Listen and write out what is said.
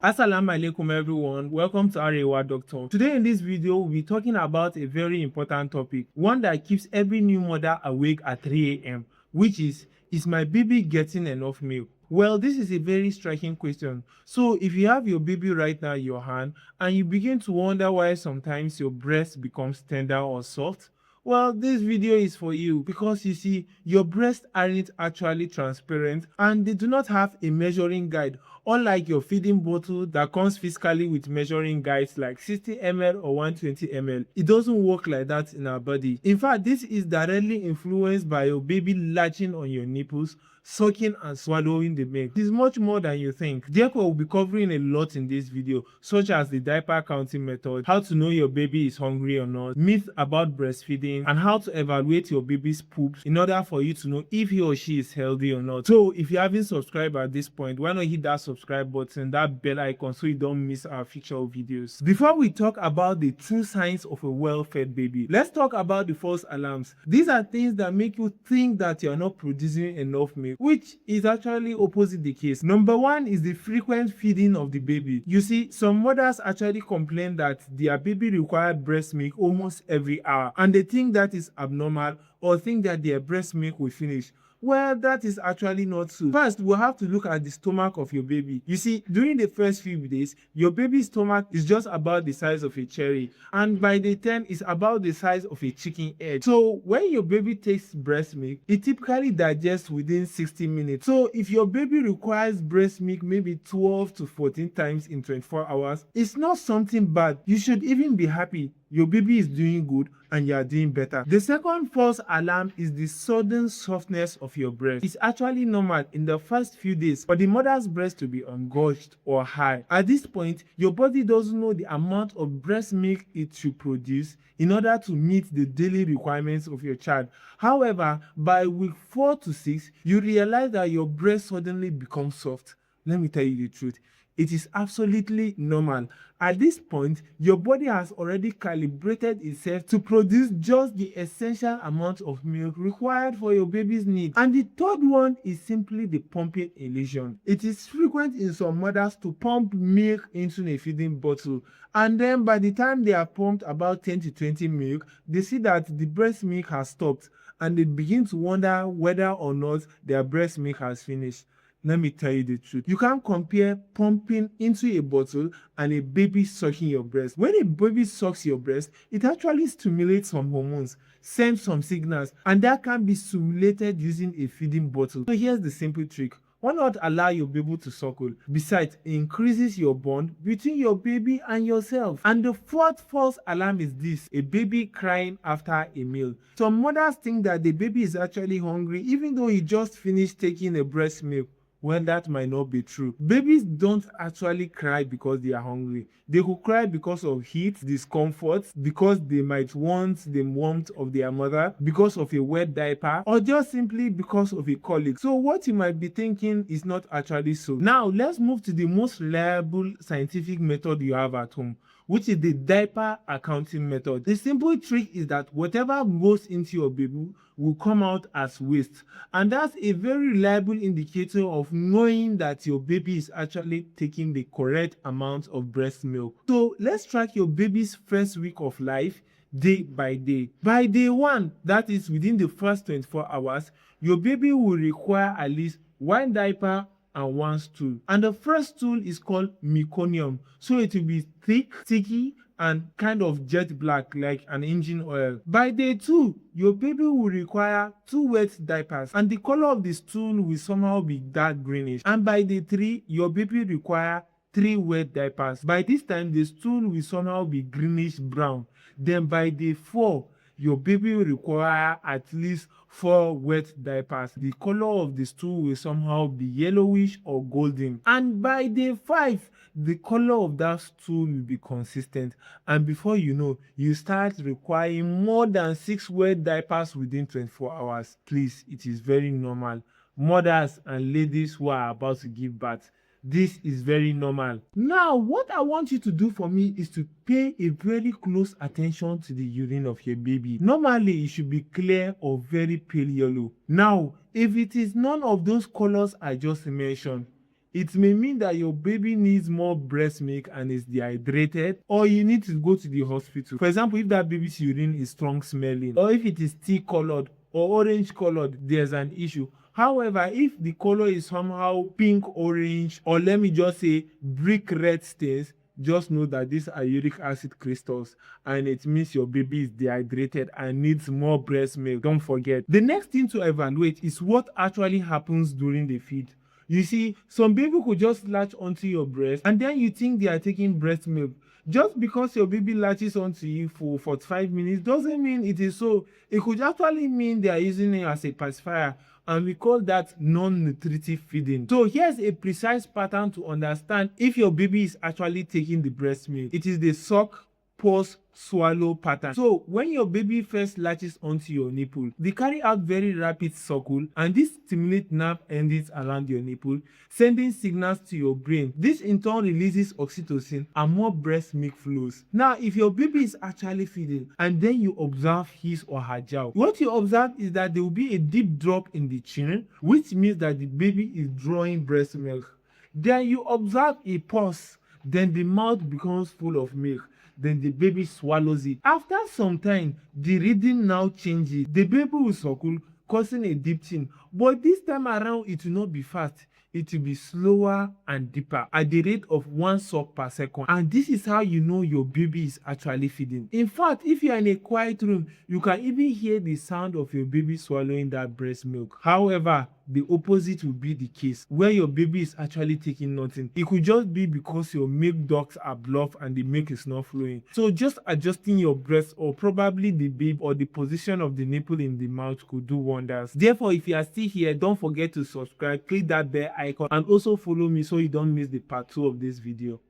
Assalamu alaikum everyone, welcome to Arewa Doctor. Today in this video, we'll be talking about a very important topic, one that keeps every new mother awake at 3 a.m., which is my baby getting enough milk? Well, this is a very striking question. So if you have your baby right now in your hand and you begin to wonder why sometimes your breast becomes tender or soft, well, this video is for you because you see, your breasts aren't actually transparent and they do not have a measuring guide. Unlike your feeding bottle that comes physically with measuring guides like 60 ml or 120 ml, it doesn't work like that in our body. In fact, this is directly influenced by your baby latching on your nipples, sucking and swallowing the milk. It is much more than you think. Therefore, we'll be covering a lot in this video, such as the diaper counting method, how to know your baby is hungry or not, myths about breastfeeding, and how to evaluate your baby's poops in order for you to know if he or she is healthy or not. So if you haven't subscribed at this point, why not hit that subscribe button, that bell icon, so you don't miss our future videos. Before we talk about the true signs of a well-fed baby, let's talk about the false alarms. These are things that make you think that you're not producing enough milk, which is actually opposite the case. Number one is the frequent feeding of the baby. You see, some mothers actually complain that their baby requires breast milk almost every hour, and they think that is abnormal or think that their breast milk will finish. Well, that is actually not true. First, we'll have to look at the stomach of your baby. You see, during the first few days, your baby's stomach is just about the size of a cherry, and by the 10, it's about the size of a chicken egg. So when your baby takes breast milk, it typically digests within 60 minutes. So if your baby requires breast milk maybe 12 to 14 times in 24 hours, it's not something bad. You should even be happy. Your baby is doing good and you are doing better. The second false alarm is the sudden softness of your breast. It's actually normal in the first few days for the mother's breast to be engorged or high. At this point, your body doesn't know the amount of breast milk it should produce in order to meet the daily requirements of your child. However, by week 4 to 6, you realize that your breast suddenly becomes soft. Let me tell you the truth. It is absolutely normal. At this point, your body has already calibrated itself to produce just the essential amount of milk required for your baby's needs. And the third one is simply the pumping illusion. It is frequent in some mothers to pump milk into a feeding bottle, and then by the time they are pumped about 10 to 20 milk, they see that the breast milk has stopped and they begin to wonder whether or not their breast milk has finished. Let me tell you the truth. You can't compare pumping into a bottle and a baby sucking your breast. When a baby sucks your breast, it actually stimulates some hormones, sends some signals, and that can be stimulated using a feeding bottle. So here's the simple trick. Why not allow your baby to suckle? Besides, it increases your bond between your baby and yourself. And the fourth false alarm is this: a baby crying after a meal. Some mothers think that the baby is actually hungry even though he just finished taking a breast milk. Well, that might not be true. Babies don't actually cry because they are hungry. They could cry because of heat, discomfort, because they might want the warmth of their mother, because of a wet diaper, or just simply because of a colic. So what you might be thinking is not actually so. Now, let's move to the most reliable scientific method you have at home, which is the diaper accounting method. The simple trick is that whatever goes into your baby will come out as waste, and that's a very reliable indicator of knowing that your baby is actually taking the correct amount of breast milk. So let's track your baby's first week of life day by day. By day 1, that is within the first 24 hours, your baby will require at least 1 diaper and 1 stool, and the first stool is called meconium, so it will be thick, sticky, and kind of jet black like an engine oil. By day 2, your baby will require 2 wet diapers, and the color of the stool will somehow be dark greenish. And by day 3, your baby require 3 wet diapers. By this time, the stool will somehow be greenish brown. Then by day 4, your baby will require at least 4 wet diapers. The color of the stool will somehow be yellowish or golden. And by day 5, the color of that stool will be consistent. And before you know, you start requiring more than 6 wet diapers within 24 hours. Please, it is very normal. Mothers and ladies who are about to give birth, this is very normal. Now, what I want you to do for me is to pay a very close attention to the urine of your baby. Normally, it should be clear or very pale yellow. Now, if it is none of those colors I just mentioned, It may mean that your baby needs more breast milk and is dehydrated, or you need to go to the hospital. For example, if that baby's urine is strong smelling, or if it is tea colored or orange colored, there's an issue. However, if the color is somehow pink, orange, or let me just say brick red stains, just know that these are uric acid crystals, and it means your baby is dehydrated and needs more breast milk. Don't forget. The next thing to evaluate is what actually happens during the feed. You see, some baby could just latch onto your breast and then you think they are taking breast milk. Just because your baby latches onto you for 45 minutes doesn't mean it is so. It could actually mean they are using it as a pacifier, and we call that non-nutritive feeding. So here's a precise pattern to understand if your baby is actually taking the breast milk. It is the suck, pause, swallow pattern. So when your baby first latches onto your nipple, they carry out very rapid suckle, and this stimulates nerve endings around your nipple, sending signals to your brain. This in turn releases oxytocin and more breast milk flows. Now, if your baby is actually feeding and then you observe his or her jaw, what you observe is that there will be a deep drop in the chin, which means that the baby is drawing breast milk. Then you observe a pause, then the mouth becomes full of milk. Then the baby swallows it. After some time, the rhythm now changes. The baby will suckle, causing a deep chin. But this time around, it will not be fast. It will be slower and deeper at the rate of 1 suck per second. And this is how you know your baby is actually feeding. In fact, if you are in a quiet room, you can even hear the sound of your baby swallowing that breast milk. However, the opposite will be the case where your baby is actually taking nothing. It could just be because your milk ducts are blocked and the milk is not flowing. So just adjusting your breast, or probably the baby, or the position of the nipple in the mouth could do wonders. Therefore, if you are still here, don't forget to subscribe, click that bell icon, and also follow me so you don't miss the part 2 of this video.